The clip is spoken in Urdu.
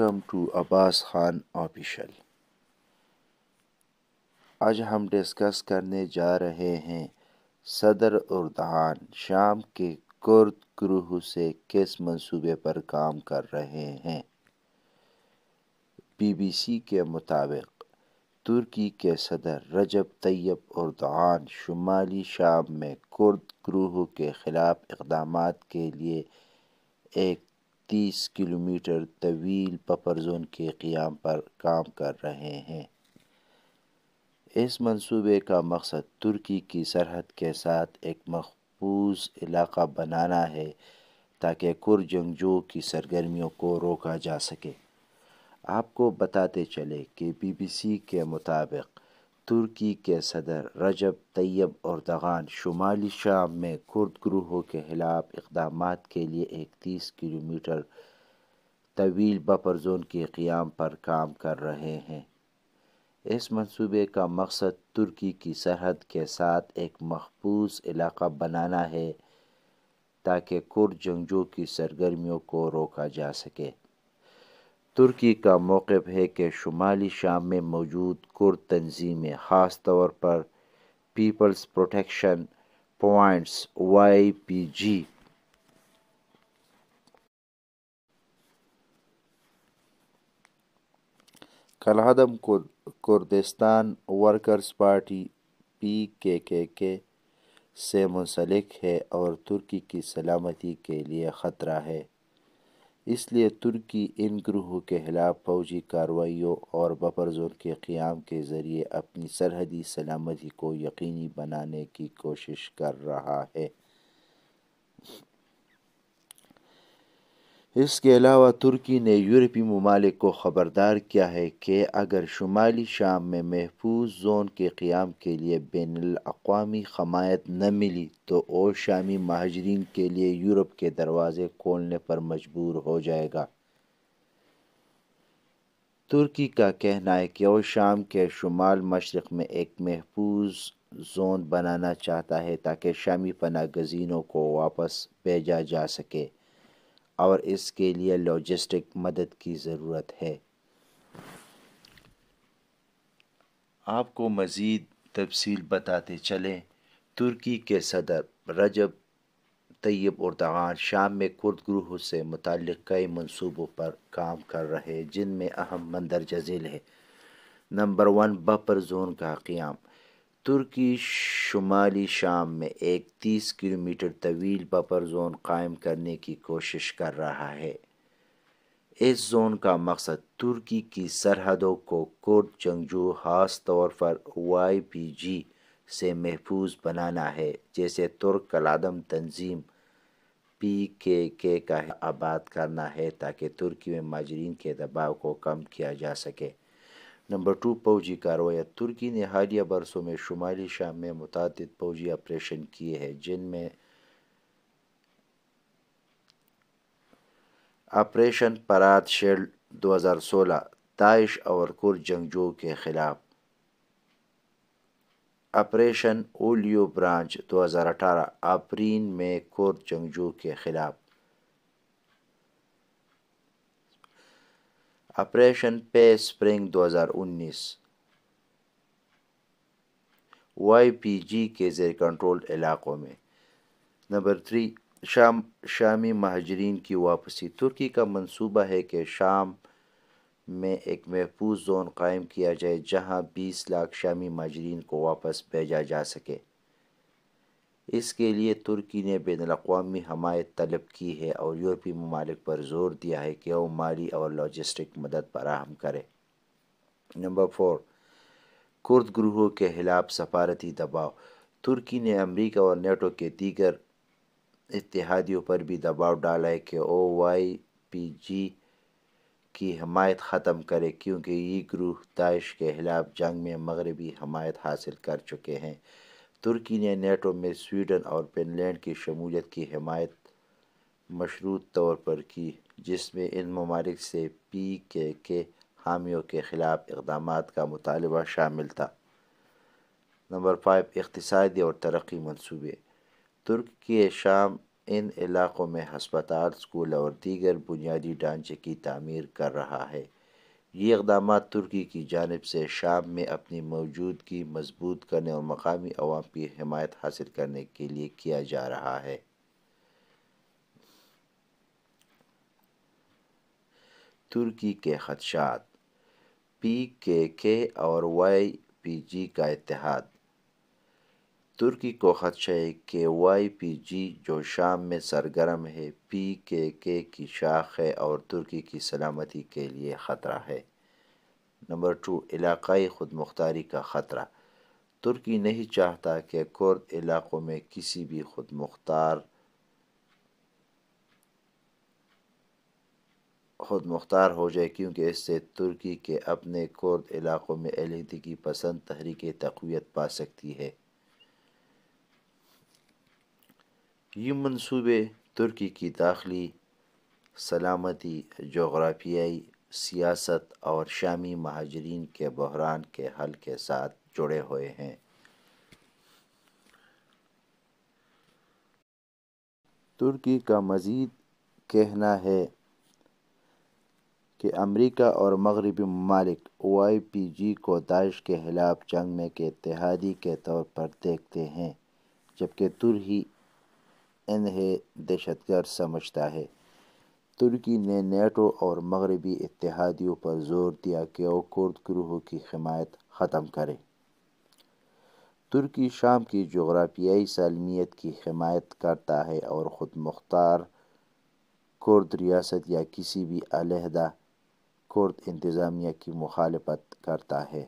Welcome to Abbas Khan official. آج ہم ڈسکس کرنے جا رہے ہیں صدر اردغان شام کے کرد گروہ سے کس منصوبے پر کام کر رہے ہیں۔ BBC کے مطابق ترکی کے صدر رجب طیب اردغان شمالی شام میں کرد گروہ کے خلاف اقدامات کے لیے ایک 30 کلومیٹر طویل بفر زون کے قیام پر کام کر رہے ہیں۔ اس منصوبے کا مقصد ترکی کی سرحد کے ساتھ ایک محفوظ علاقہ بنانا ہے تاکہ کرد جنگجوؤں کی سرگرمیوں کو روکا جا سکے۔ آپ کو بتاتے چلے کہ BBC کے مطابق ترکی کے صدر رجب طیب اردغان شمالی شام میں کرد گروہوں کے خلاف اقدامات کے لیے ایک 30 کلومیٹر طویل بفر زون کے قیام پر کام کر رہے ہیں۔ اس منصوبے کا مقصد ترکی کی سرحد کے ساتھ ایک محفوظ علاقہ بنانا ہے تاکہ کرد جنگجوؤں کی سرگرمیوں کو روکا جا سکے۔ ترکی کا موقف ہے کہ شمالی شام میں موجود کرد تنظیمیں خاص طور پر پیپلز پروٹیکشن فورسز YPG کالعدم کردستان ورکرز پارٹی PKK سے منسلک ہے اور ترکی کی سلامتی کے لیے خطرہ ہے۔ اس لیے ترکی ان گروہوں کے خلاف فوجی کارروائیوں اور بفر زون کے قیام کے ذریعے اپنی سرحدی سلامتی کو یقینی بنانے کی کوشش کر رہا ہے۔ اس کے علاوہ ترکی نے یورپی ممالک کو خبردار کیا ہے کہ اگر شمالی شام میں محفوظ زون کے قیام کے لیے بین الاقوامی حمایت نہ ملی تو وہ شامی مہاجرین کے لیے یورپ کے دروازے کھولنے پر مجبور ہو جائے گا۔ ترکی کا کہنا ہے کہ وہ شام کے شمال مشرق میں ایک محفوظ زون بنانا چاہتا ہے تاکہ شامی پناہ گزینوں کو واپس بھیجا جا سکے اور اس کے لیے لاجسٹک مدد کی ضرورت ہے۔ آپ کو مزید تفصیل بتاتے چلیں، ترکی کے صدر رجب طیب اردغان شام میں کرد گروہ سے متعلق کئی منصوبوں پر کام کر رہے ہیں جن میں اہم مندرجہ ذیل ہے۔ نمبر 1، بفر زون کا قیام۔ ترکی شمالی شام میں ایک 30 کلومیٹر طویل بفر زون قائم کرنے کی کوشش کر رہا ہے۔ اس زون کا مقصد ترکی کی سرحدوں کو کرد جنگجو خاص طور پر YPG سے محفوظ بنانا ہے، جیسے ترک کالعدم تنظیم PKK کا آباد کرنا ہے تاکہ ترکی میں مہاجرین کے دباؤ کو کم کیا جا سکے۔ نمبر 2، فوجی کارروائیاں۔ ترکی نے حالیہ برسوں میں شمالی شام میں متعدد فوجی آپریشن کیے ہیں جن میں آپریشن پرات شیلڈ 2016 داعش اور کرد جنگجوؤں کے خلاف، آپریشن اولیو برانچ 2018 آفرین میں کرد جنگجوؤں کے خلاف، آپریشن پیس سپرنگ 2019 YPG کے زیر کنٹرول علاقوں میں۔ نمبر 3، شامی مہاجرین کی واپسی۔ ترکی کا منصوبہ ہے کہ شام میں ایک محفوظ زون قائم کیا جائے جہاں 20 لاکھ شامی مہاجرین کو واپس بھیجا جا سکے۔ اس کے لیے ترکی نے بین الاقوامی حمایت طلب کی ہے اور یورپی ممالک پر زور دیا ہے کہ وہ مالی اور لاجسٹک مدد فراہم کرے۔ نمبر 4، کرد گروہوں کے خلاف سفارتی دباؤ۔ ترکی نے امریکہ اور نیٹو کے دیگر اتحادیوں پر بھی دباؤ ڈالا ہے کہ وہ YPG کی حمایت ختم کرے کیونکہ یہ گروہ داعش کے خلاف جنگ میں مغربی حمایت حاصل کر چکے ہیں۔ ترکی نے نیٹو میں سویڈن اور فن لینڈ کی شمولیت کی حمایت مشروط طور پر کی، جس میں ان ممالک سے PKK حامیوں کے خلاف اقدامات کا مطالبہ شامل تھا۔ نمبر 5، اقتصادی اور ترقی منصوبے۔ ترکی کے شام ان علاقوں میں ہسپتال، اسکول اور دیگر بنیادی ڈھانچے کی تعمیر کر رہا ہے۔ یہ اقدامات ترکی کی جانب سے شام میں اپنی موجودگی مضبوط کرنے اور مقامی عوام کی حمایت حاصل کرنے کے لیے کیا جا رہا ہے۔ ترکی کے خدشات، PKK اور YPG کا اتحاد۔ ترکی کو خدشہ ہے کہ YPG جو شام میں سرگرم ہے، PKK کی شاخ ہے اور ترکی کی سلامتی کے لیے خطرہ ہے۔ نمبر 2، علاقائی خود مختاری کا خطرہ۔ ترکی نہیں چاہتا کہ کرد علاقوں میں کسی بھی خود مختار ہو جائے، کیونکہ اس سے ترکی کے اپنے کرد علاقوں میں علیحدگی پسند تحریکیں تقویت پا سکتی ہے۔ یہ منصوبے ترکی کی داخلی سلامتی، جغرافیائی سیاست اور شامی مہاجرین کے بحران کے حل کے ساتھ جڑے ہوئے ہیں۔ ترکی کا مزید کہنا ہے کہ امریکہ اور مغربی ممالک YPG کو داعش کے خلاف جنگ میں کے اتحادی کے طور پر دیکھتے ہیں، جبکہ ترکی انہیں دہشت گرد سمجھتا ہے۔ ترکی نے نیٹو اور مغربی اتحادیوں پر زور دیا کہ وہ کرد گروہ کی حمایت ختم کرے۔ ترکی شام کی جغرافیائی سالمیت کی حمایت کرتا ہے اور خود مختار کرد ریاست یا کسی بھی علیحدہ کرد انتظامیہ کی مخالفت کرتا ہے۔